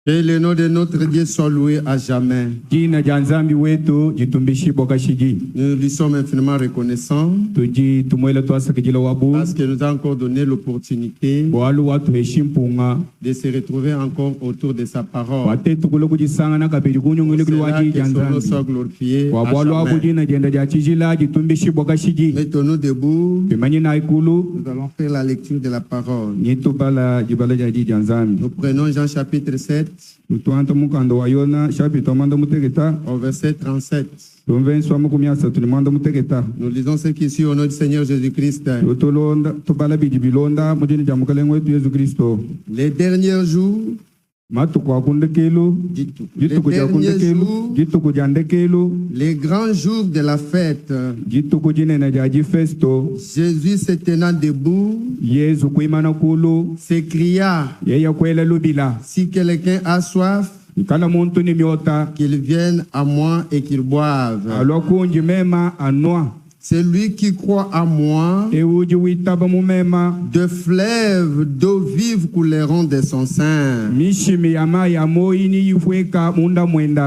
Que le nom de notre Dieu soit loué à jamais. Nous lui sommes infiniment reconnaissants parce qu'il nous a encore donné l'opportunité de se retrouver encore autour de sa parole. Que son nom soit glorifié à jamais. Mettons-nous debout. Nous allons faire la lecture de la parole. Nous prenons Jean chapitre 7. Au verset 37. Nous lisons ce qui suit au nom du Seigneur Jésus-Christ. Les derniers jours, les grands jours de la fête, Jésus se tenant debout, s'écria, si quelqu'un a soif, qu'il vienne à moi et qu'il boive. Celui qui croit à moi, de fleuves d'eau vive couleront de son sein.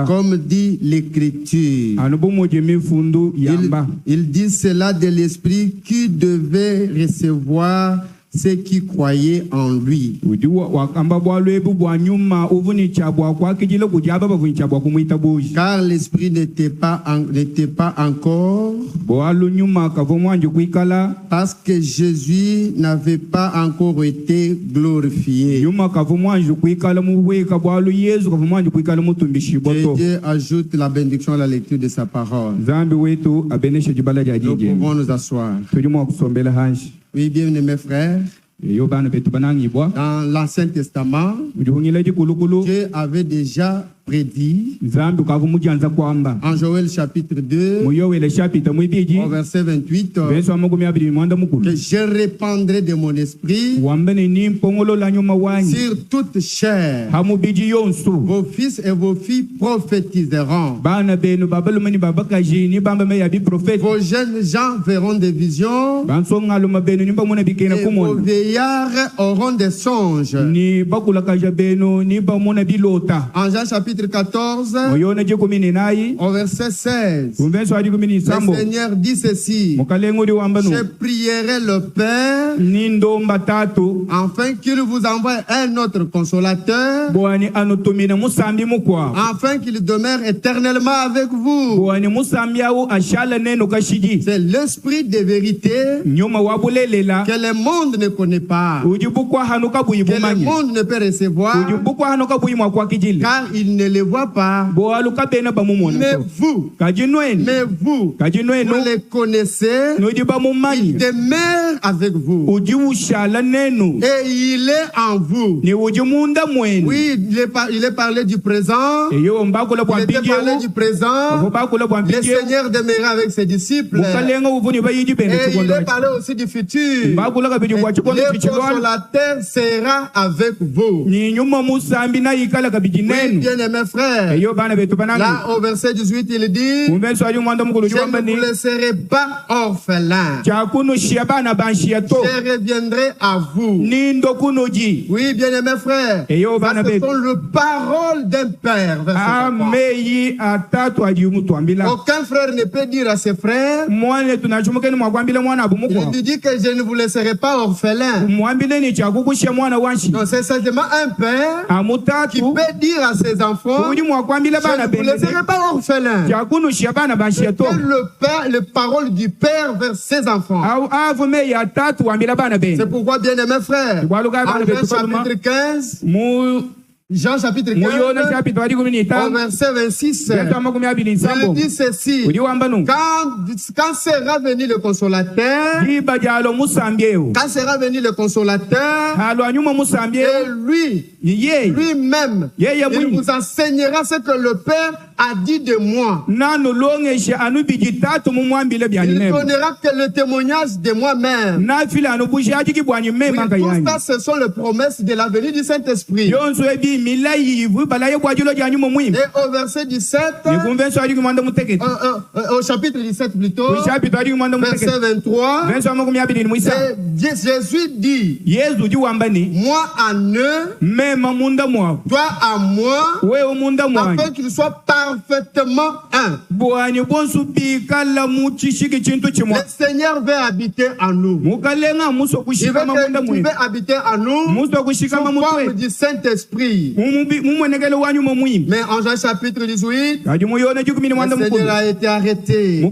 Comme dit l'Écriture. Il dit cela de l'Esprit qui devait recevoir ceux qui croyaient en lui. Car l'Esprit n'était pas encore, parce que Jésus n'avait pas encore été glorifié. Que Dieu ajoute la bénédiction à la lecture de sa parole. Nous pouvons nous asseoir. Oui, bienvenue mes frères. Dans l'Ancien Testament, Dieu avait déjà prédit en Joël chapitre 2 au verset 28 que je répandrai de mon esprit sur toute chair. Vos fils et vos filles prophétiseront. Vos jeunes gens verront des visions et vos vieillards auront des songes. En Jean chapitre 14, au verset 16, le Seigneur dit ceci: je prierai le Père afin qu'il vous envoie un autre consolateur, afin qu'il demeure éternellement avec vous. C'est l'esprit de vérité que le monde ne connaît pas, que le monde ne peut recevoir, car il ne les voit pas. Mais vous, vous les connaissez. Il demeure avec vous et il est en vous. Oui, il est parlé du présent. Il était parlé du présent. Le Seigneur demeura avec ses disciples. Et il est parlé aussi du futur. Le consolateur sera avec vous. Oui, bien-aimés frères, là au verset 18 il dit: je ne vous laisserai pas orphelins, je reviendrai à vous. Oui, bien-aimés frères, ce sont les paroles d'un père. Aucun frère ne peut dire à ses frères, il lui dit que je ne vous laisserai pas orphelins. Non, c'est simplement un père qui peut dire à ses enfants, je ne vous laisserai pas orphelins. Les paroles du Père vers ses enfants. C'est pourquoi, bien-aimés frères, en Jean chapitre 15, au verset 26, il dit ceci: quand sera venu le consolateur, et lui-même, il vous enseignera ce que le Père a dit de moi. Il donnera que le témoignage de moi-même. Tout ça, ce sont les promesses de la venue du Saint-Esprit. Et au verset 17, au chapitre 17 plutôt, verset 23, Jésus dit, moi en eux, toi à moi, afin qu'il soit parfaitement un. Le Seigneur veut habiter en nous. Il veut habiter en nous sous forme du Saint-Esprit. Mais en Jean chapitre 18, le Seigneur a été arrêté. Et en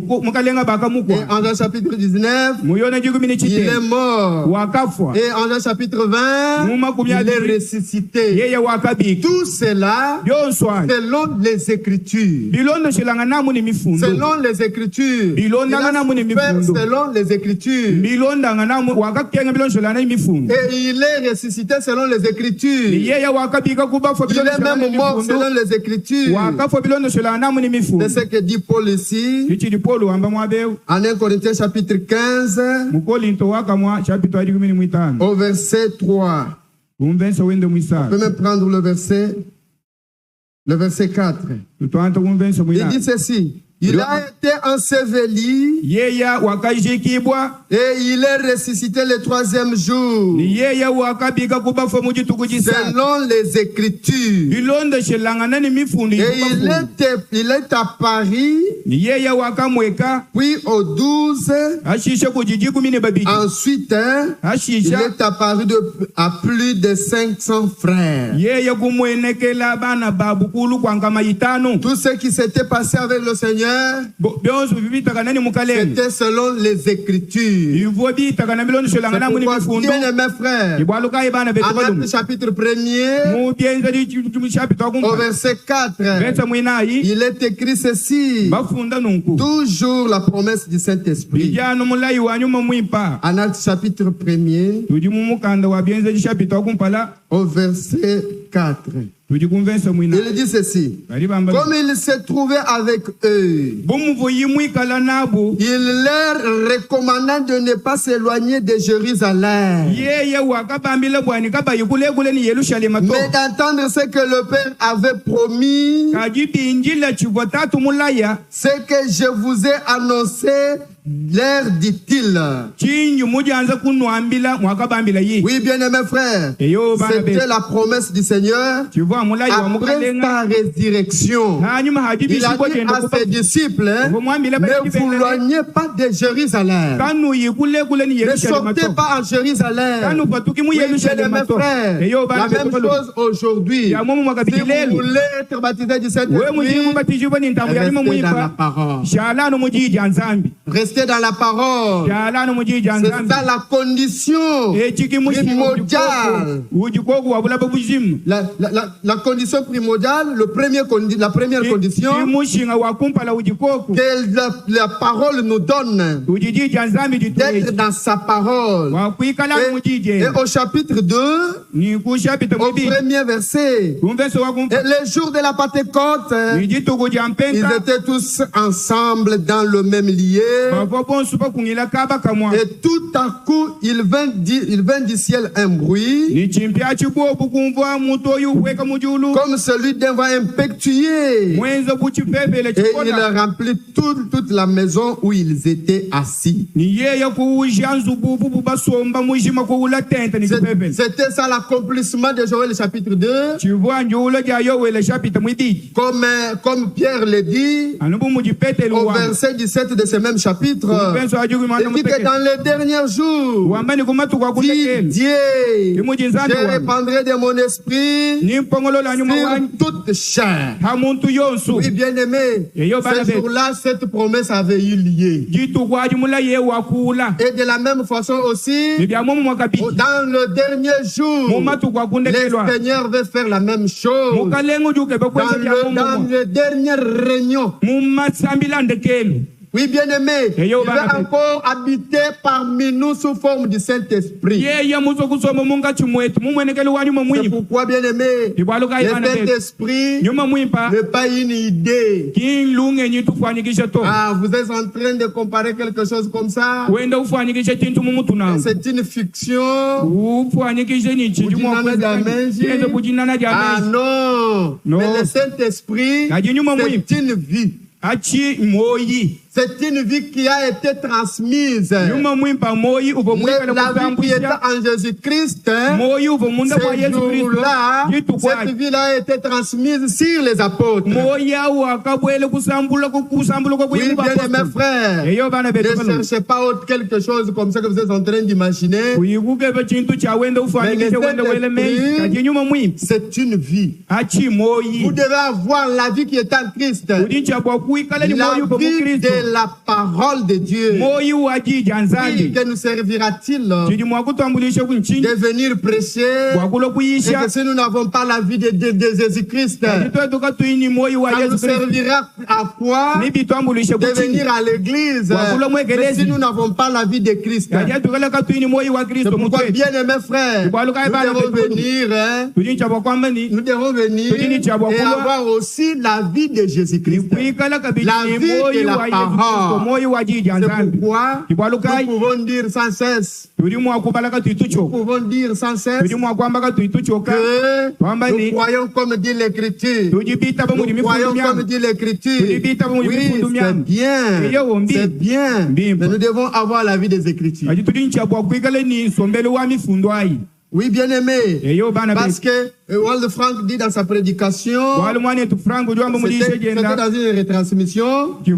Jean chapitre 19, il est mort. Et en Jean chapitre 20, il est ressuscité. Tout cela selon les Écritures. Selon les Écritures. Il a fait selon les Écritures. Et il est ressuscité selon les Écritures. Il est même mort selon les Écritures. C'est ce que dit Paul ici. En 1 Corinthiens chapitre 15, au verset 3. On peut même prendre le verset 4. Il dit ceci. Il a été enseveli et il est ressuscité le troisième jour selon les Écritures. Et il est à Paris, puis au 12, ensuite il est apparu à plus de 500 frères. Tout ce qui s'était passé avec le Seigneur, c'était selon les Écritures. Bien aimés frères, en Actes chapitre 1er, au verset 4, il est écrit ceci: toujours la promesse du Saint-Esprit. En Actes chapitre 1er, au verset 4. Il dit ceci: comme il s'est trouvé avec eux, il leur recommanda de ne pas s'éloigner de Jérusalem, mais d'entendre ce que le Père avait promis, ce que je vous ai annoncé. L'air dit-il. Oui, bien-aimés frères, c'était la promesse du Seigneur. Après sa résurrection, il a dit à ses disciples: ne vous éloignez pas de Jérusalem. Ne sortez pas en Jérusalem. Oui, bien-aimés frères, la même chose aujourd'hui. Si vous voulez être baptisé du Saint-Esprit, restez dans la parole. Restez dans la parole. C'est ça la condition primordiale. La condition primordiale, la première condition que la parole nous donne, d'être dans sa parole. Et au chapitre 2, au premier verset, et les jours de la Pentecôte, ils étaient tous ensemble dans le même lieu. Et tout à coup, il vint du ciel un bruit, comme celui d'un vent impétueux, et il remplit toute la maison où ils étaient assis. C'était ça l'accomplissement de Joël chapitre 2. Comme Pierre le dit au verset 17 de ce même chapitre, il dit que dans les derniers jours, dit Dieu, je répandrai de mon esprit sur toute chair. Oui, bien aimé, ce jour-là, cette promesse avait eu lieu. Et de la même façon aussi, dans le dernier jour, le Seigneur veut faire la même chose. Dans le dernier réunion, Oui, bien-aimé, il va encore habiter parmi nous sous forme du Saint-Esprit. C'est pourquoi, bien-aimé, le Saint-Esprit n'est pas une idée. Ah, vous êtes en train de comparer quelque chose comme ça. C'est une fiction. Ah non, mais le Saint-Esprit, c'est une vie. C'est une vie qui a été transmise. La vie qui est en Jésus-Christ, ce jour-là, cette vie-là a été transmise sur les apôtres. Oui, bien mes frères, ne cherchez pas autre quelque chose comme ça que vous êtes en train d'imaginer. C'est une vie. Vous devez avoir la vie qui est en Christ. La vie de la parole de Dieu. Oui, que nous servira-t-il de venir prêcher et que si nous n'avons pas la vie de Jésus-Christ, ça nous servira à quoi de venir à l'église mais si nous n'avons pas la vie de Christ? C'est pourquoi, bien aimés frères, nous devons venir et avoir aussi la vie de Jésus-Christ. La vie de la parole. C'est pourquoi nous pouvons dire sans cesse que nous croyons comme dit l'Écriture. Nous croyons comme dit l'Écriture. Oui, c'est bien. Mais nous devons avoir la vie des Écritures. Oui, bien aimé, parce que Waldo Frank dit dans sa prédication, c'était dans une retransmission, il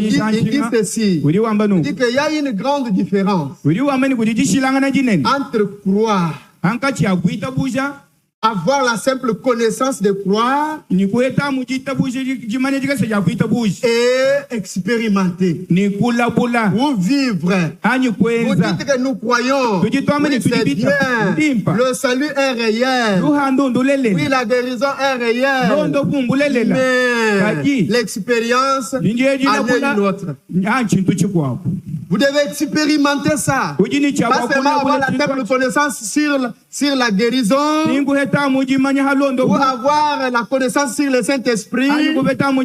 dit ceci, il dit qu'il y a une grande différence entre croire, avoir la simple connaissance de croire et expérimenter ou vivre. Vous dites que nous croyons, oui, c'est bien, le salut est réel, oui, la guérison est réelle, mais l'expérience en est une autre. Vous devez expérimenter ça. Pas seulement avoir la simple connaissance sur la guérison, ou avoir la connaissance sur le Saint-Esprit, mais nous devons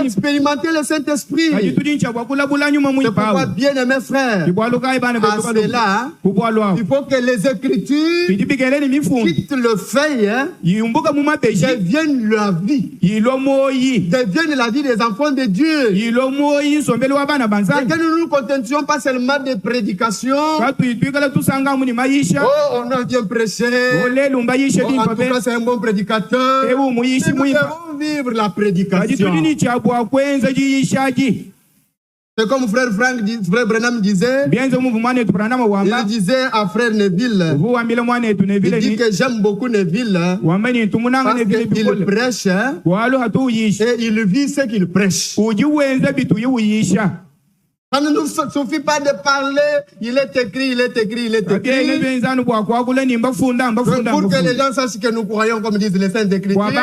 expérimenter le Saint-Esprit. C'est pourquoi, bien aimés frères, à cela, il faut que les Écritures quittent le fait, deviennent la vie, deviennent la vie des enfants de Dieu. Et que nous nous contentions pas seulement des prédications. Oh, on a bien prêché. Oh, en tout cas, c'est un bon prédicateur. Mais nous devons vivre la prédication. C'est comme frère Branham disait. Il disait à frère Neville. Il dit que j'aime beaucoup Neville parce qu'il prêche et il vit ce qu'il prêche. Ça ne nous suffit pas de parler, il est écrit. Pour que les gens sachent que nous croyons comme disent les Saintes Écritures. Mais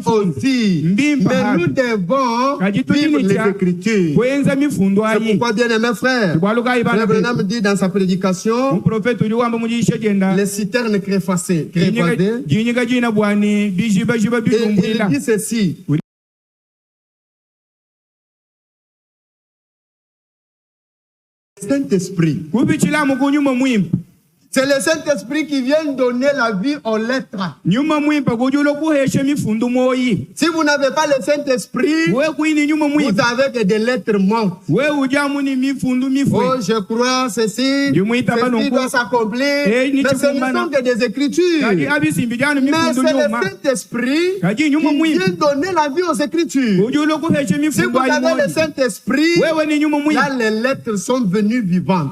aussi, mais nous devons vivre les Écritures. C'est pourquoi, bien aimés frères, Frère Branham dit dans sa prédication, les citernes crévassées. Et il dit ceci. Saint-Esprit. C'est le Saint-Esprit qui vient donner la vie aux lettres. Si vous n'avez pas le Saint-Esprit, vous avez que des lettres mortes. Oh, je crois ceci doit s'accomplir. Mais ce ne sont que des Écritures. Mais c'est le Saint-Esprit qui vient donner la vie aux Écritures. Si vous avez le Saint-Esprit, là les lettres sont venues vivantes.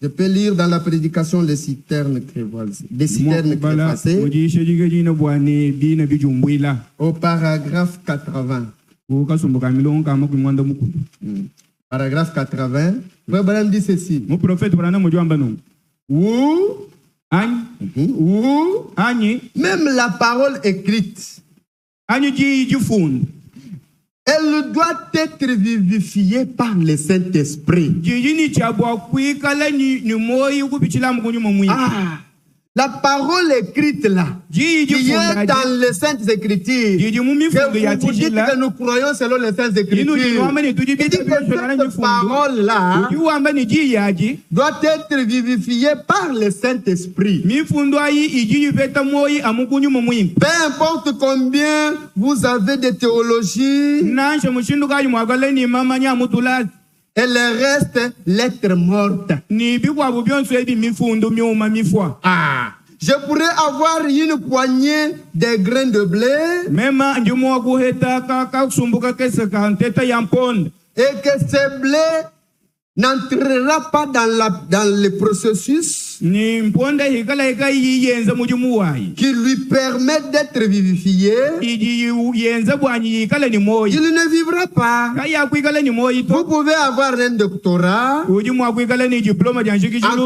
Je peux lire dans la prédication les citernes crévassées. Au paragraphe 80. Paragraphe 80. Frère Branham dit ceci. Ou même la parole écrite Elle doit être vivifiée par le Saint-Esprit. La parole écrite là, qui est dans les Saintes Écritures, que vous dites que nous croyons selon les Saintes Écritures, il dit que cette parole-là doit être vivifiée par le Saint-Esprit. Peu importe combien vous avez de théologie, elle reste lettre morte. Je pourrais avoir une poignée de grains de blé et que ce blé n'entrera pas dans le processus qui lui permet d'être vivifié. Il ne vivra pas. Vous pouvez avoir un doctorat en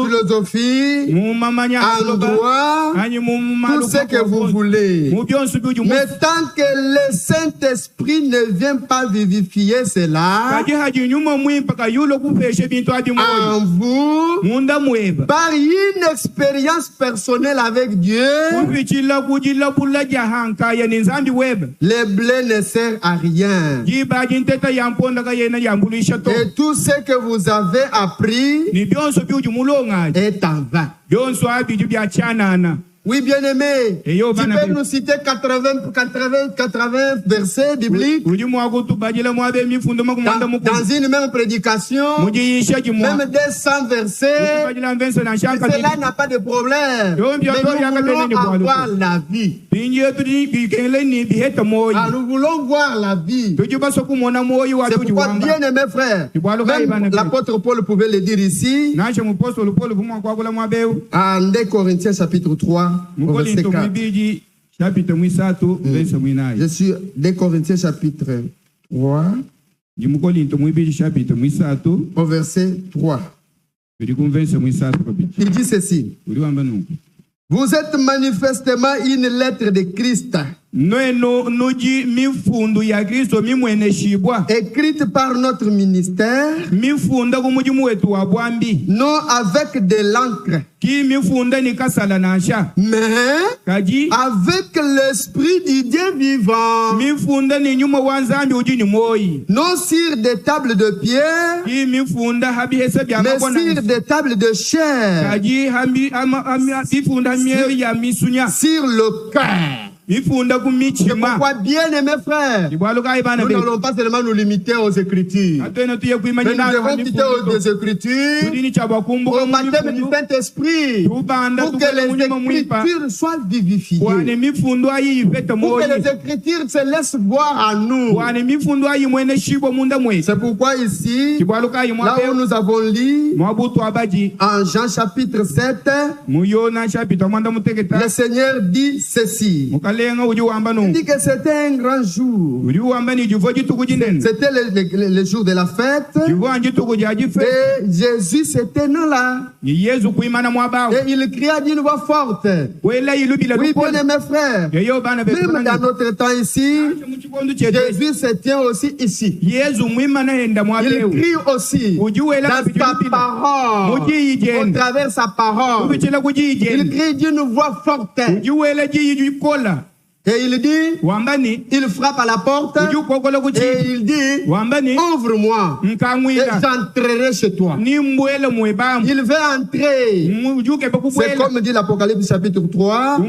philosophie, en droit, tout ce que vous voulez. Mais tant que le Saint-Esprit ne vient pas vivifier cela en vous, par une expérience personnelle avec Dieu, le blé ne sert à rien. Et tout ce que vous avez appris est en vain. Oui, bien-aimé, tu peux nous citer 80 versets bibliques dans une même prédication, même 200 versets. Cela n'a pas de problème. Mais nous voulons avoir la vie. Nous voulons voir la vie. C'est pourquoi, bien-aimé frère, même l'apôtre Paul pouvait le dire ici, en 2 Corinthiens chapitre 3. Verset 4. Je suis 2 Corinthiens chapitre 3 au verset 3. Il dit ceci: vous êtes manifestement une lettre de Christ, écrite par notre ministère, non avec de l'encre, mais avec l'Esprit du Dieu vivant, non sur des tables de pierre, mais sur des tables de chair, sur le cœur. C'est pourquoi, bien aimé frère, nous n'allons pas seulement nous limiter aux Écritures, mais nous devons quitter aux Écritures au baptême du Saint-Esprit pour que les Écritures soient vivifiées, pour que les Écritures se laissent voir en nous. C'est pourquoi ici, là où nous avons lu en Jean chapitre 7, le Seigneur dit ceci. Il dit que c'était un grand jour. C'était le jour de la fête. Et Jésus s'était là. Et il cria d'une voix forte. Oui, bien mes frères, même dans notre temps ici, Jésus se tient aussi ici. Il crie aussi dans sa parole, au travers sa parole. Il crie d'une voix forte. Et il dit, il frappe à la porte et il dit, ouvre-moi et j'entrerai chez toi. Il veut entrer. C'est comme dit l'Apocalypse chapitre 3.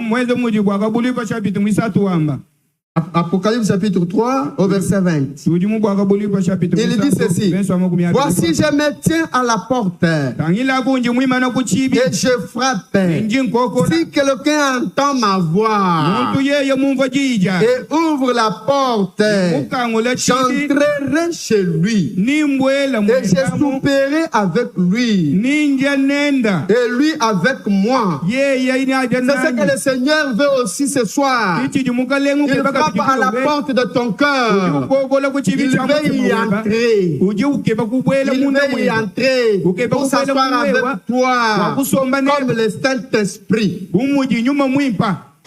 Apocalypse chapitre 3 au verset 20. Il dit ceci: voici, je me tiens à la porte et je frappe. Si quelqu'un entend ma voix et ouvre la porte, j'entrerai chez lui et je souperai avec lui et lui avec moi. C'est ce que le Seigneur veut aussi ce soir. Il frappe à la porte de ton cœur. Il veut y entrer. Il veut y entrer pour s'asseoir avec toi comme le Saint-Esprit.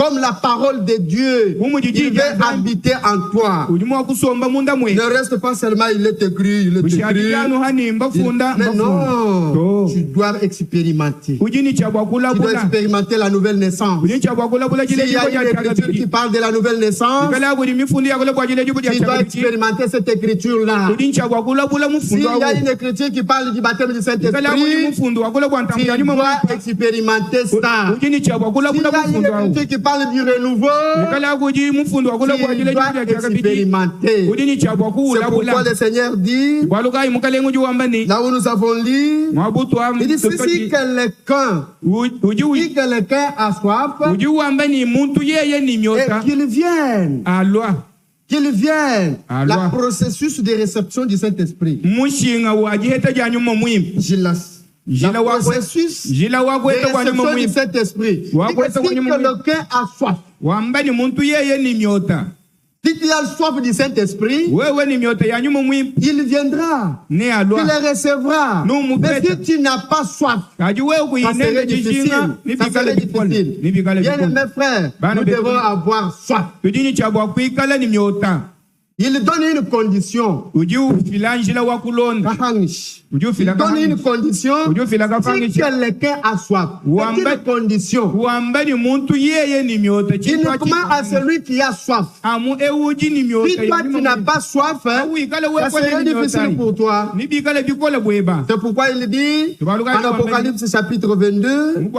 comme la parole de Dieu, il veut habiter en toi. Ne reste pas seulement, il est écrit, il est écrit. Mais non, tu dois expérimenter. Tu dois expérimenter la nouvelle naissance. S'il y a une écriture qui parle de la nouvelle naissance, tu dois expérimenter cette écriture-là. S'il y a une écriture qui parle du baptême du Saint-Esprit, tu dois expérimenter ça. S'il y a une écriture qui parle du renouveau, tu dois expérimenter. C'est pourquoi le Seigneur dit, là où nous avons lu, il dit, si quelqu'un a soif, et qu'il vienne. Qu'il vienne. Le processus de réception du Saint-Esprit. Le processus de réception du Saint-Esprit. Si quelqu'un a soif, si tu as soif du Saint-Esprit, il viendra, il le recevra. Mais si tu n'as pas soif, ça serait difficile. Bien, mes frères, nous devons avoir soif. Il donne une condition. Il donne une condition. Si quelqu'un a soif, c'est une condition. Uniquement à celui qui a soif. Si toi tu n'as pas soif, ça serait difficile pour toi. C'est pourquoi il dit en Apocalypse chapitre 22,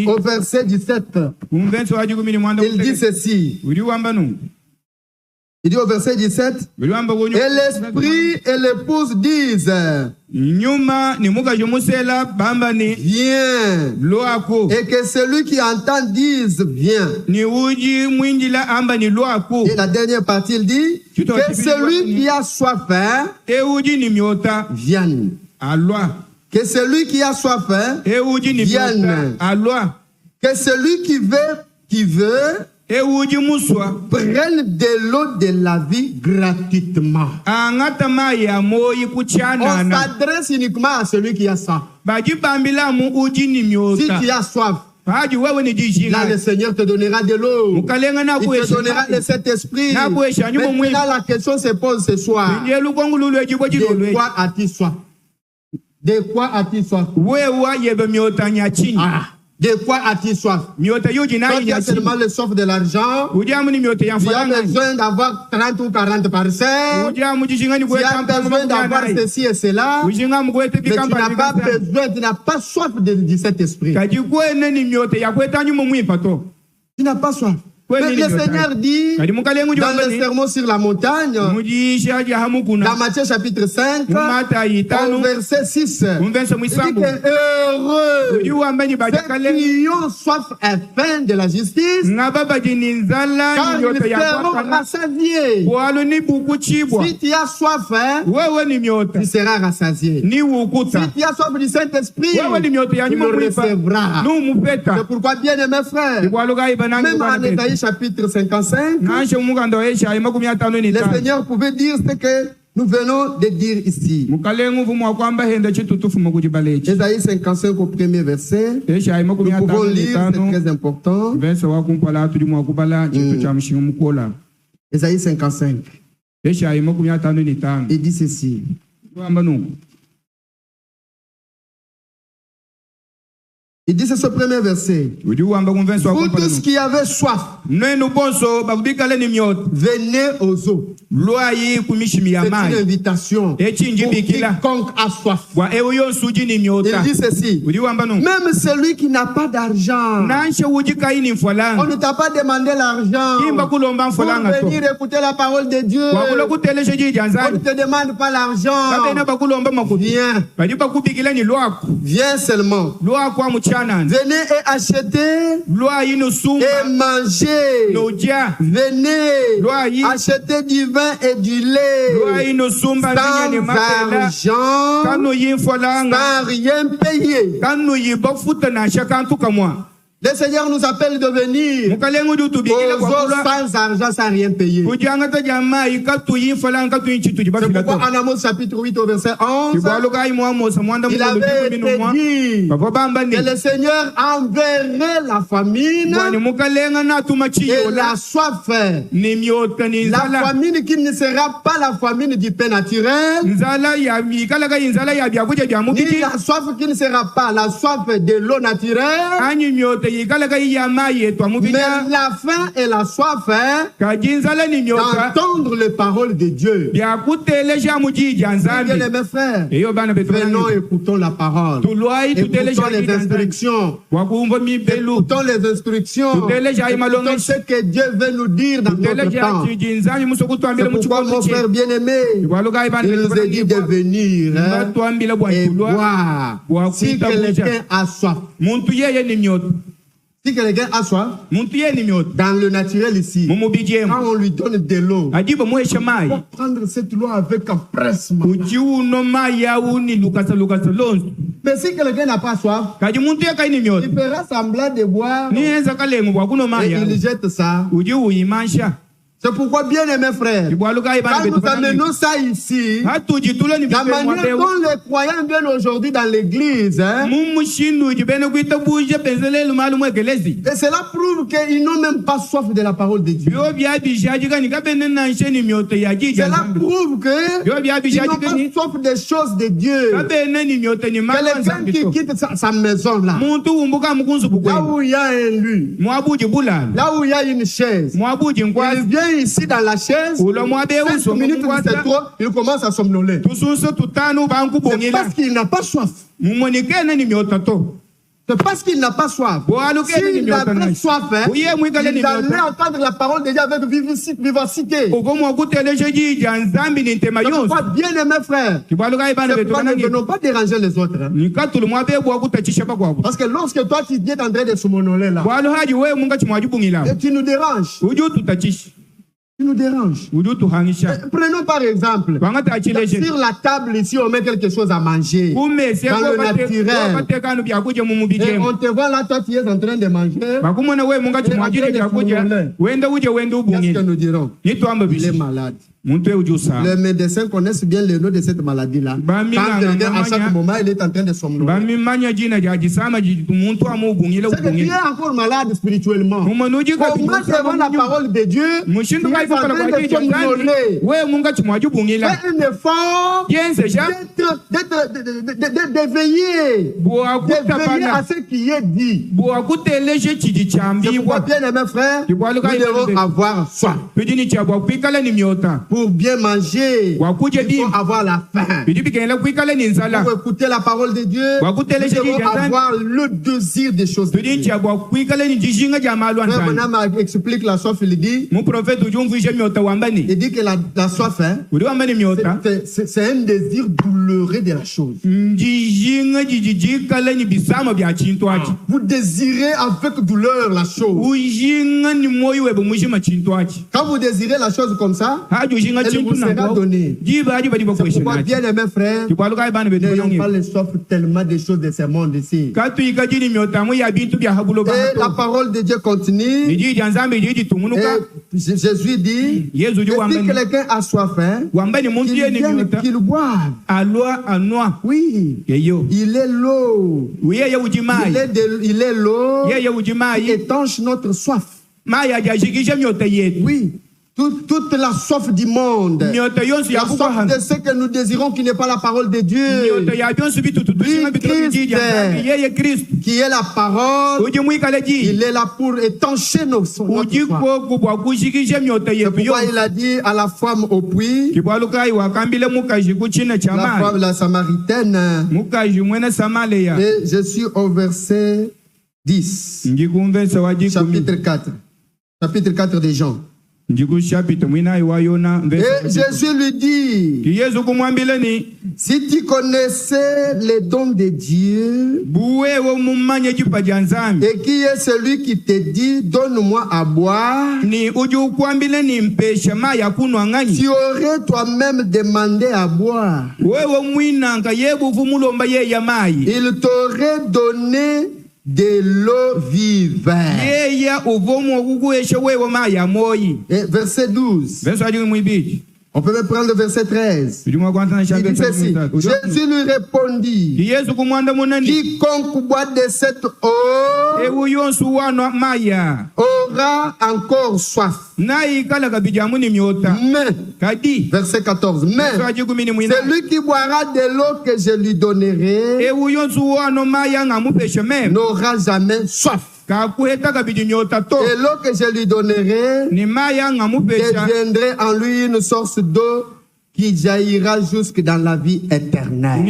au verset 17, il dit ceci. Il dit au verset 17, et l'esprit et l'épouse disent, viens, et que celui qui entend dise, viens. Et la dernière partie, il dit, que celui qui a soif, vienne. Que celui qui a soif, vienne. Que celui qui veut, prennent de l'eau de la vie gratuitement. On s'adresse uniquement à celui qui a soif. Si tu as soif, là le Seigneur te donnera de l'eau. Il te donnera de cet esprit. Maintenant la question se pose ce soir. De quoi as-tu soif? De quoi as-tu soif? De quoi as-tu soif? Quand tu as seulement le soif de l'argent, tu as besoin d'avoir 30 ou 40 parcelles, tu as besoin d'avoir ceci et cela, mais tu n'as pas besoin, tu n'as pas soif de cet esprit. Tu n'as pas soif. Mais le Seigneur dit, dans le sermon sur la montagne, dans Matthieu chapitre 5, au verset 6, il dit que heureux ceux qui ont soif et faim de la justice, car ils seront rassasiés. Si tu as soif, tu seras rassasié. Si tu as soif du Saint-Esprit, tu le recevras. C'est pourquoi, bien aimés frères, même en Ésaïe chapitre 55, le Seigneur pouvait dire ce que nous venons de dire ici. Ésaïe 55 au premier verset, nous pouvons lire, c'est très important. Ésaïe 55. Il dit ceci. Il dit, c'est ce premier verset. Vous tous qui avez soif, venez aux eaux. C'est une invitation pour quiconque a soif. Il dit ceci. Même celui qui n'a pas d'argent, on ne t'a pas demandé l'argent pour venir écouter la parole de Dieu. On ne te demande pas l'argent. Viens seulement. Venez et achetez et mangez. Venez acheter du vin et du lait sans argent, sans rien payer. Le Seigneur nous appelle de venir aux eaux sans argent, sans rien payer. C'est pourquoi en Amos chapitre 8 au verset 11, il avait été dit que le Seigneur enverrait la famine et la soif. La famine qui ne sera pas la famine du pain naturel, ni la soif qui ne sera pas la soif de l'eau naturelle, mais la faim et la soif d'entendre les paroles de Dieu. Bien mes frères, venons, écoutons la parole, écoutons les instructions, écoutons les instructions, écoutons ce que Dieu veut nous dire dans notre temps. C'est pourquoi mon frère bien-aimé, il nous a dit de venir et boire. Si quelqu'un a soif, si quelqu'un a soif, dans le naturel ici, quand on lui donne de l'eau, il faut prendre cette eau avec empressement. Mais si quelqu'un n'a pas soif, il fera semblant de boire et il jette ça. C'est pourquoi, bien aimés frères, quand nous amenons ça ici, la manière dont les croyants viennent aujourd'hui dans l'église, et cela prouve qu'ils n'ont même pas soif de la parole de Dieu. Cela prouve qu'ils n'ont pas soif des choses de Dieu. Quelqu'un qui quitte sa maison là, là où il y a un lit, là où il y a une chaise, il vient ici dans la chaise, 5 minutes c'est trop, il commence à somnoler. C'est parce qu'il n'a pas soif. C'est parce qu'il n'a pas soif. S'il avait soif, il allait entendre la parole de Dieu avec vivacité. Donc, bien aimés frères, c'est pourquoi nous ne venons pas déranger les autres. Parce que lorsque toi tu es en train de somnoler là, et tu nous déranges. Tu nous déranges. Prenons par exemple, sur la table ici, on met quelque chose à manger. Dans le naturel. Et on te voit là, toi tu es en train de manger. Qu'est-ce que nous dirons? Il est malade. Les médecins connaissent bien le nom de cette maladie-là. Quand quelqu'un, à chaque moment, il est en train de somnoler. C'est que tu es encore malade spirituellement. Comment devant la parole de Dieu, tu es en train de somnoler. Fais un effort d'éveiller à ce qui est dit. C'est pourquoi, bien aimés frères, nous devons avoir soif. Pour bien manger, il faut avoir la faim. Pour écouter la parole de Dieu, nous devons avoir le désir des choses de Dieu. Frère Branham explique la soif, il dit que la soif, c'est un désir douloureux de la chose. Vous désirez avec douleur la chose. Quand vous désirez la chose comme ça, elle vous sera donnée. C'est pourquoi, bien aimés frères, n'ayons pas le soif tellement des choses de ce monde ici. Et la parole de Dieu continue. Et Jésus dit, si quelqu'un a soif, qu'il boive. Oui, il est l'eau. Il est l'eau qui étanche notre soif. Oui. Toute la soif du monde, la soif de ce que nous désirons qui n'est pas la parole de Dieu, Christ, qui est la parole, il est là pour étancher notre soif. C'est pourquoi il a dit à la femme au puits, la femme, la Samaritaine, et je suis au verset 10, chapitre 4 de Jean. Et Jésus lui dit, si tu connaissais les dons de Dieu, et qui est celui qui te dit, donne-moi à boire, tu aurais toi-même demandé à boire. Il t'aurait donné de l'eau vive. Et verset 12. On peut même prendre le verset 13. Il dit ceci. Jésus lui répondit, quiconque boit de cette eau aura encore soif. Mais, verset 14, mais celui qui boira de l'eau que je lui donnerai n'aura jamais soif. Et l'eau que je lui donnerai deviendrait en lui une source d'eau qui jaillira jusque dans la vie éternelle.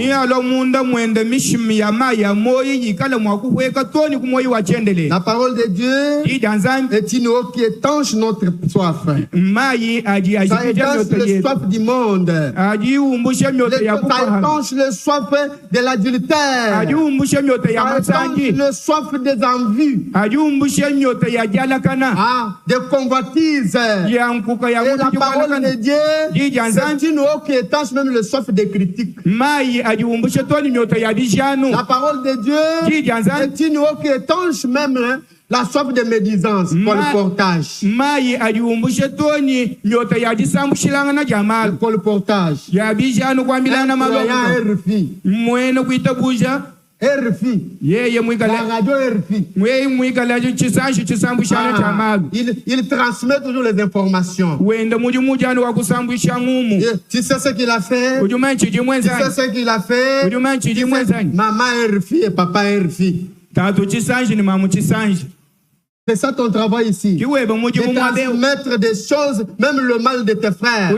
La parole de Dieu est une eau qui étanche notre soif. Ça étanche le soif du monde. Ça étanche le soif de l'adultère. Ça étanche le soif des envies. Des convoitises. Et la parole de Dieu, c'est une eau qui étanche même le soif des critiques. La parole de Dieu est une eau qui étanche même la soif de médisance pour le portage. Pour le portage. RFI. La radio RFI. Il transmet toujours les informations. Tu sais ce qu'il a fait? Tu sais ce qu'il a fait? Maman RFI et papa RFI. C'est ça ton travail ici. De transmettre des choses, même le mal de tes frères.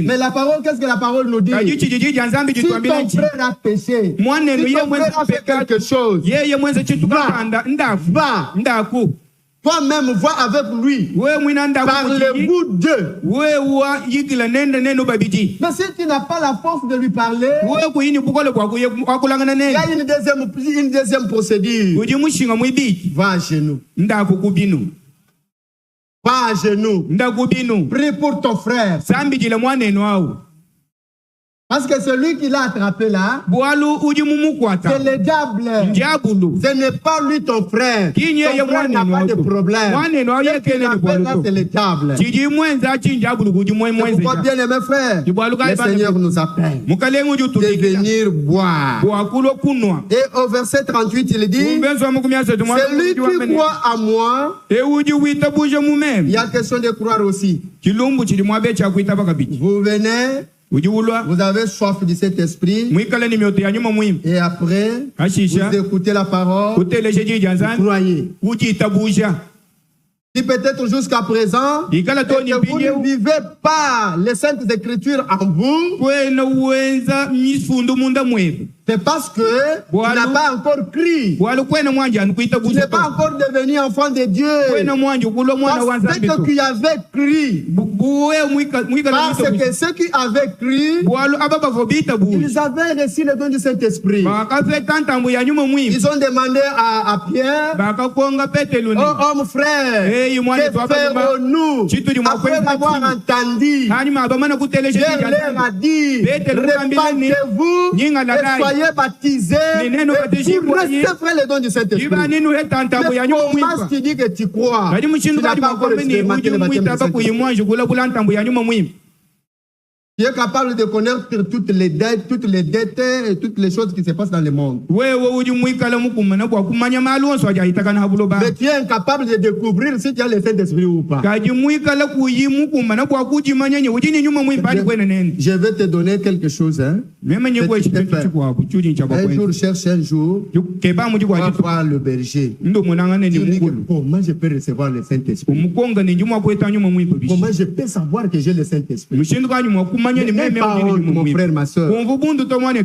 Mais la parole, qu'est-ce que la parole nous dit? Si ton frère a péché, si ton frère a fait quelque chose, va. Toi-même, vois avec lui. Parlez-vous d'eux. Mais si tu n'as pas la force de lui parler, il y a une deuxième procédure. Va à genoux. Va à genoux. Prie pour ton frère. Parce que celui qui l'a attrapé là, c'est le diable. Ce n'est pas lui ton frère. Ton frère n'a pas de problème. C'est le diable. C'est pourquoi, bien aimé frère, le Seigneur nous appelle de venir boire. Et au verset 38, il dit, celui qui croit à moi, il y a question de croire aussi. Vous venez, vous avez soif de cet esprit. Et après, vous écoutez la parole. Vous croyez. Si peut-être jusqu'à présent, et que vous ne vivez pas les saintes écritures en vous, c'est parce que tu n'as pas encore crié. Tu n'es pas encore devenu enfant de Dieu. Parce que tu avais crié. Parce que ceux qui avaient crié, ils avaient reçu le don du Saint-Esprit. Ils ont demandé à Pierre, oh homme frère, que ferons-nous après avoir entendu? Pierre leur a dit, répandez-vous et soyez baptisés et vous recevrez le don du Saint-Esprit. Mais Thomas, tu dis que tu crois. Tu n'as pas encore expérimenté le baptême du Saint-Esprit. Tu es capable de connaître toutes les dettes et toutes les choses qui se passent dans le monde. Mais tu es incapable de découvrir si tu as le Saint-Esprit ou pas. Je vais te donner quelque chose. Un jour, cherche un jour, on va voir le berger. Comment je peux recevoir le Saint-Esprit? Comment je peux savoir que j'ai le Saint-Esprit? Mon frère, ma soeur. Allez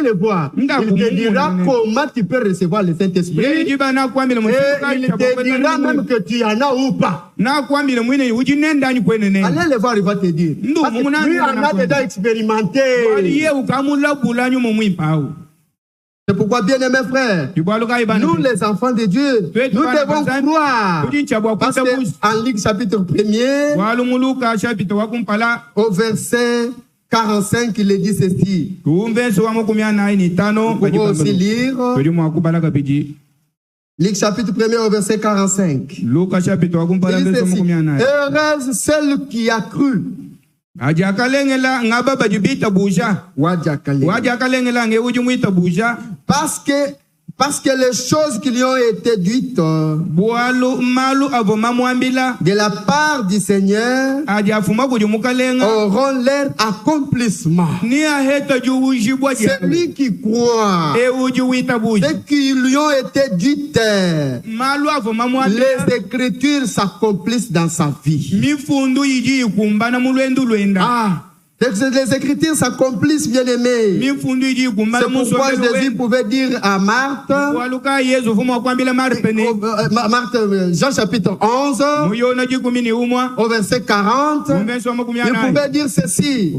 le voir. Il te dira comment tu peux recevoir le Saint-Esprit. Et il te dira même que tu en as ou pas. Allez le voir, il va te dire. Parce que lui en a déjà expérimenté. C'est pourquoi, bien aimés frères, nous les enfants de Dieu, nous devons croire. Parce qu'en Luc chapitre 1er, au verset 45, il est dit ceci. Vous pouvez aussi lire. Luc chapitre 1 au verset 45. Heureuse celle qui a cru. Parce que les choses qui lui ont été dites de la part du Seigneur auront leur accomplissement. Celui qui croit ce qui lui ont été dites, les Écritures s'accomplissent dans sa vie. Les Écritures s'accomplissent, bien aimés. C'est pourquoi Jésus pouvait dire à Marthe, Jean chapitre 11, au verset 40, il pouvait dire ceci: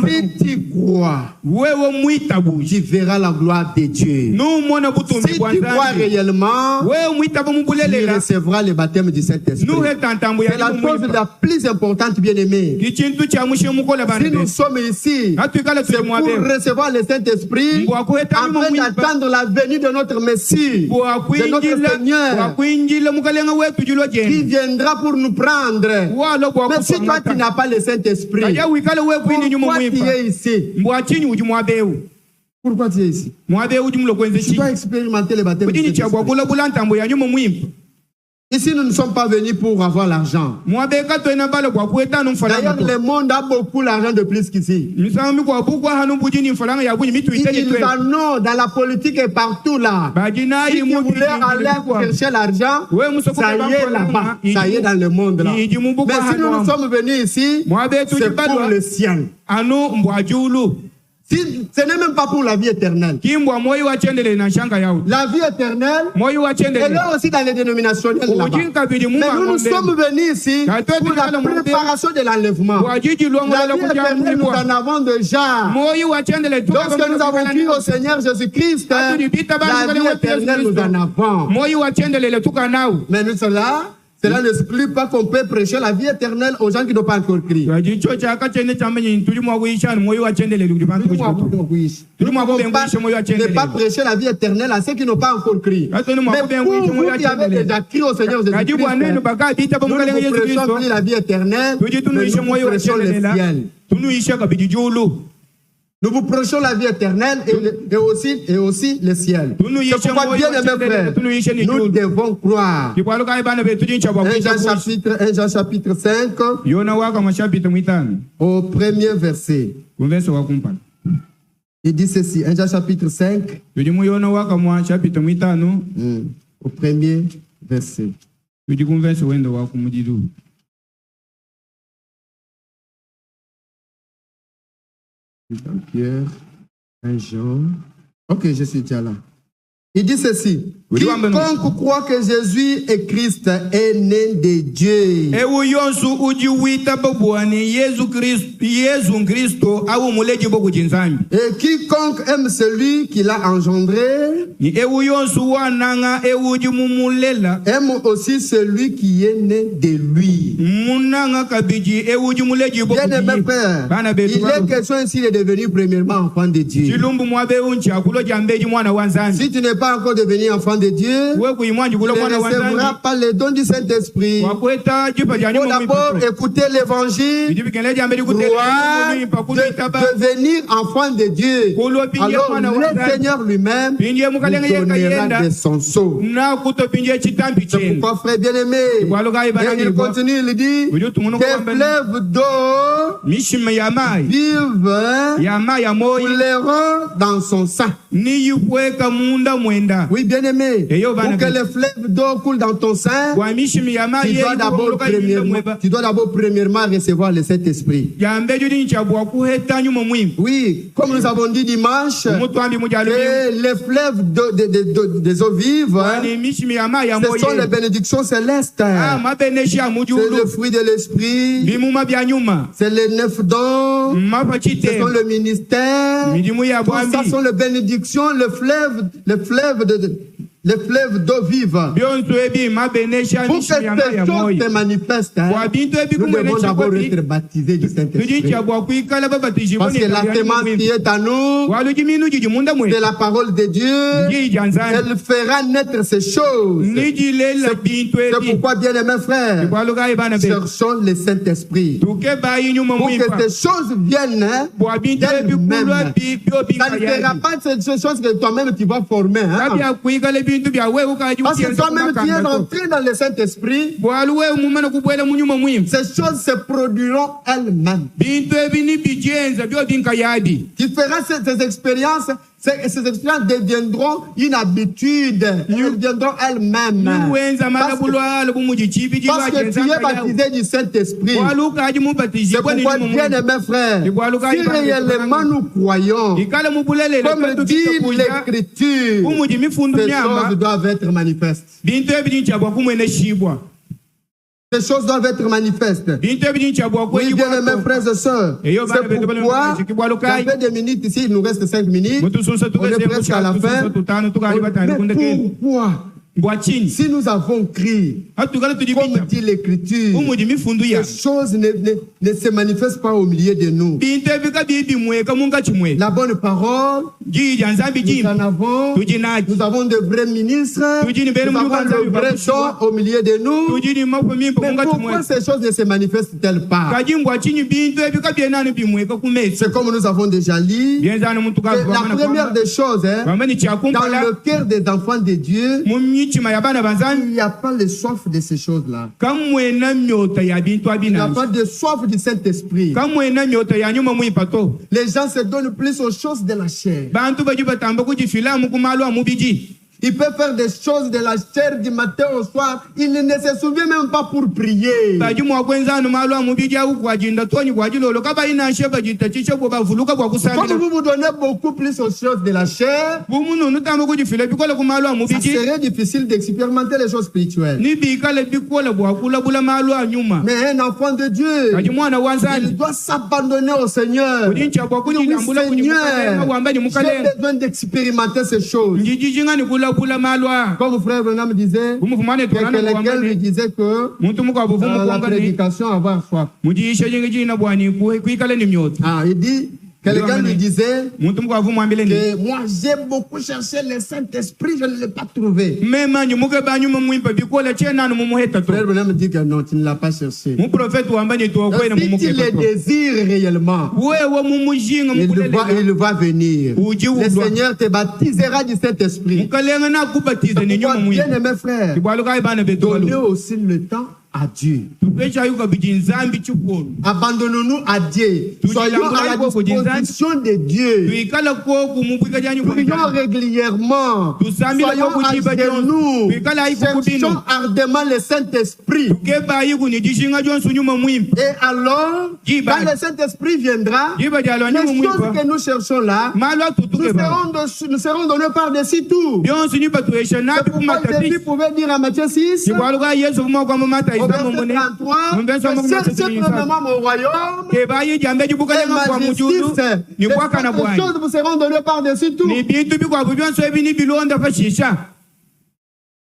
si tu crois, tu verras la gloire de Dieu. Si tu crois réellement, tu recevras le baptême du Saint-Esprit. C'est la chose la plus importante, bien aimés. Si nous sommes ici, c'est pour recevoir le Saint-Esprit, afin d'attendre la venue de notre Messie, de notre Seigneur, qui viendra pour nous prendre. Mais si toi tu n'as pas le Saint-Esprit, pourquoi tu es ici? Pourquoi tu es ici? Tu dois expérimenter le baptême du Saint-Esprit. Ici, nous ne sommes pas venus pour avoir l'argent. D'ailleurs, le monde a beaucoup d'argent de plus qu'ici. Ils en ont dans la politique et partout là. Si vous voulez aller chercher l'argent, ça y est là-bas. Ça y est dans le monde là. Mais si nous sommes venus ici, c'est pour le ciel. Si, ce n'est même pas pour la vie éternelle. La vie éternelle, elle est aussi dans les dénominationnels là-bas. Mais nous sommes venus ici pour la préparation de l'enlèvement. La vie éternelle, nous en avons déjà. Lorsque nous avons cru au Seigneur Jésus-Christ, la vie éternelle, nous en avons. Mais nous sommes là. Cela n'exclut pas qu'on peut prêcher la vie éternelle aux gens qui n'ont pas encore crié. Ne pas prêcher la vie éternelle à ceux qui n'ont pas encore crié. Mais pour vous qui avez déjà crié au Seigneur Jésus-Christ, nous ne prêchons plus la vie éternelle, mais nous prêchons le ciel. Nous vous prêchons la vie éternelle et aussi le ciel. C'est pourquoi, bien aimés frères, nous devons croire. 1 Jean chapitre 5, au premier verset. Il dit ceci, 1 Jean chapitre 5, au premier verset. 1 Pierre, 1 Jean. Ok, je suis déjà là. Il dit ceci: quiconque croit que Jésus est Christ est né de Dieu. Et quiconque aime celui qui l'a engendré aime aussi celui qui est né de lui. Bien aimé frère, il est question ici de devenir premièrement enfant de Dieu. Si tu n'es pas encore devenu enfant de Dieu, tu ne recevras pas le don du Saint-Esprit. Il faut d'abord écouter l'évangile, devenir enfant de Dieu. Alors le Seigneur lui-même nous donnera de son sceau. C'est pourquoi, frère bien-aimé, il continue, il dit: des fleuves d'eau vivent couleront dans son sein. Oui, bien-aimé, pour que les fleuves d'eau coulent dans ton sein, tu dois d'abord premièrement recevoir le Saint-Esprit. Oui, comme nous avons dit dimanche, que les fleuves des eaux vives, ce sont les bénédictions célestes. C'est le fruit de l'Esprit, c'est les 9 dons, ce sont le ministère, tout ça sont les bénédictions, le fleuve les fleuves d'eau vive. Pour que ces choses se manifestent, nous devons d'abord être baptisés du Saint-Esprit. Parce que la semence qui est à nous, c'est la parole de Dieu. Elle fera naître ces choses. C'est pourquoi, bien aimés frères, cherchons le Saint-Esprit. Pour que ces choses viennent d'elles-mêmes. Ça ne sera pas ces choses que toi-même tu vas former. Parce que toi-même tu es rentré dans le Saint-Esprit. Ces choses se produiront elles-mêmes. Tu feras ces expériences. Ces expériences deviendront une habitude. Elles deviendront elles-mêmes. Parce que tu es baptisé du Saint-Esprit. C'est pourquoi, bien aimés frères, si réellement nous croyons, comme dit l'Écriture, ces choses doivent être manifestes. Ces choses doivent être manifestes. Oui, bien aimés frères et sœurs, c'est pourquoi, dans peu de minutes ici, il nous reste 5 minutes, on est presque à la fin. Mais pourquoi? Si nous avons crié, comme dit l'Écriture, ces choses ne se manifestent pas au milieu de nous. La bonne parole, nous en avons, nous avons de vrais ministres, nous avons de vrais gens au milieu de nous. Mais pourquoi ces choses ne se manifestent-elles pas? C'est comme nous avons déjà lu, la première des choses, dans le cœur des enfants de Dieu, il n'y a pas le soif de ces choses-là. Il n'y a pas de soif du Saint-Esprit. Les gens se donnent plus aux choses de la chair. Il peut faire des choses de la chair du matin au soir. Il ne se souvient même pas pour prier. Comme vous vous donnez beaucoup plus aux choses de la chair, ça serait difficile d'expérimenter les choses spirituelles. Mais un enfant de Dieu, il doit s'abandonner au Seigneur. Oui, Seigneur, j'ai besoin d'expérimenter ces choses. Comme frère Branham disait, quelqu'un lui disait que dans la prédication, avoir soif. Il dit, quelqu'un lui disait que moi j'ai beaucoup cherché le Saint-Esprit, je ne l'ai pas trouvé. Frère Branham dit que non, tu ne l'as pas cherché. Si tu le désires réellement, il va venir. Le Seigneur te baptisera du Saint-Esprit. Bien aimé frère, donnez aussi le temps à Dieu. Abandonnons-nous à Dieu. Soyons à la disposition de Dieu. Prions régulièrement. Soyons à genoux. Cherchons ardemment le Saint-Esprit. Et alors, quand le Saint-Esprit viendra, les choses que nous cherchons là, nous serons donnés par-dessus tout. C'est pourquoi Jésus pouvait dire à Matthieu 6, au verset 33, cherchez premièrement mon royaume et ma justice, et toutes choses vous seront données par-dessus tout.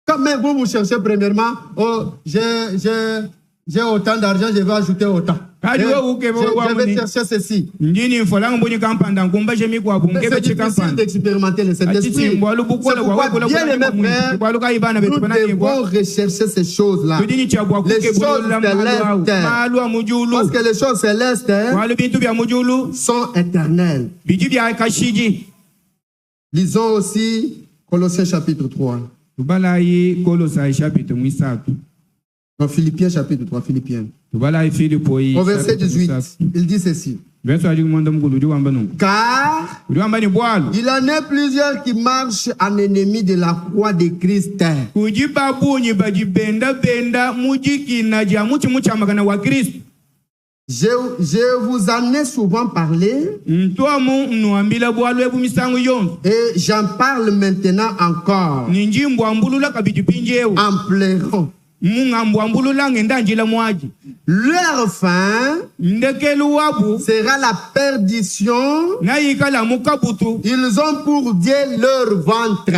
Quand même vous cherchez premièrement, j'ai autant d'argent, je vais ajouter autant. Je vais chercher ceci. C'est difficile d'expérimenter le Saint-Esprit. C'est pourquoi, bien aimés frères, nous devons rechercher ces choses-là. Les choses célestes. Parce que les choses célestes sont éternelles. Lisons aussi Colossiens chapitre 3. Dans Philippiens chapitre 3, Philippiens. Au verset 18, il dit ceci. Car il en est plusieurs qui marchent en ennemi de la croix de Christ. Je vous en ai souvent parlé et j'en parle maintenant encore en pleurant. Leur fin sera la perdition. Ils ont pour Dieu leur ventre.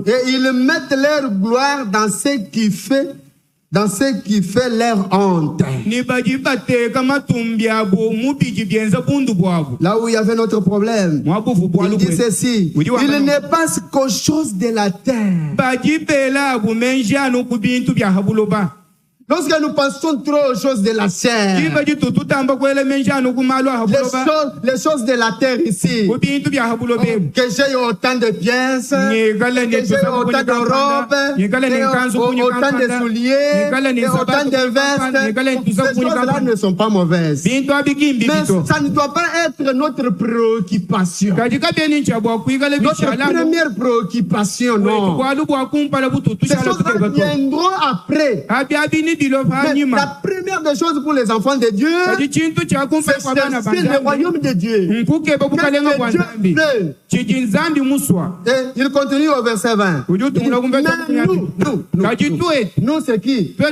Et ils mettent leur gloire dans ce qui fait leur honte. Là où il y avait notre problème, il dit ceci: il n'est pas qu'aux choses de la terre. Lorsque nous pensons trop aux choses de la chair, les choses de la terre ici, que j'ai autant de pièces, que j'ai autant de robes, autant de souliers, autant de vestes, ces choses-là ne sont pas mauvaises. Mais ça ne doit pas être notre préoccupation. Notre première préoccupation, non. Ces choses-là viendront après. Mais la première des choses pour les enfants de Dieu, c'est le royaume de Dieu. Et il continue au verset 20. Nous c'est qui? Les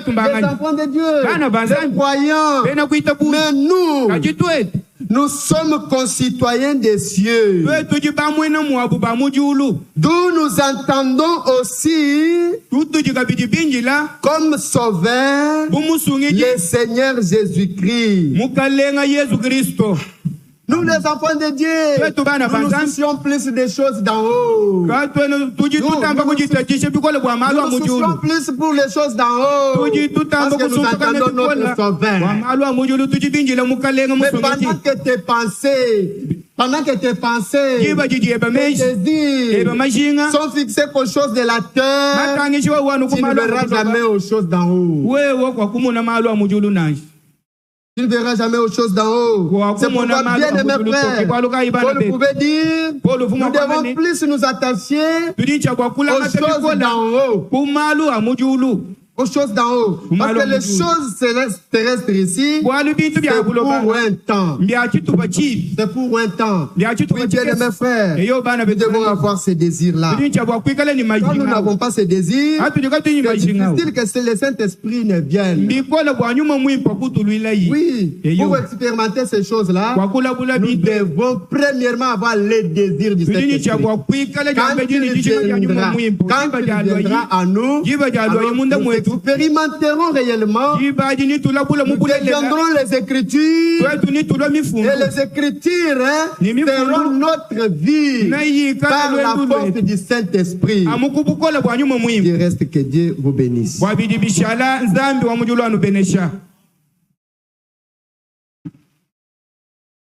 enfants de Dieu, les croyants. Mais nous sommes concitoyens des cieux, d'où nous entendons aussi comme sauveur le Seigneur Jésus-Christ. Nous, les enfants de Dieu, nous nous soucions plus des choses d'en haut. Nous nous soucions plus pour les choses d'en haut, parce que nous entendons notre sauveur. Mais pendant que tes pensées, tes désirs sont fixés aux choses de la terre, tu ne verras jamais aux choses d'en haut. Tu ne verras jamais aux choses d'en haut. C'est pourquoi, bien aimés frères, Paul pouvait dire, nous devons plus nous attacher aux choses d'en haut. Aux choses d'en haut. Parce que les choses terrestres ici, c'est pour un temps. C'est pour un temps. Oui, bien aimés frères, nous devons avoir ces désirs-là. Quand nous n'avons pas ces désirs, c'est difficile que le Saint-Esprit ne vienne. Oui, pour expérimenter ces choses-là, nous devons premièrement avoir les désirs du Saint-Esprit. Quand il viendra à nous, nous expérimenterons réellement, nous deviendrons les Écritures, et les Écritures seront notre vie par la force du Saint-Esprit. Il reste que Dieu vous bénisse.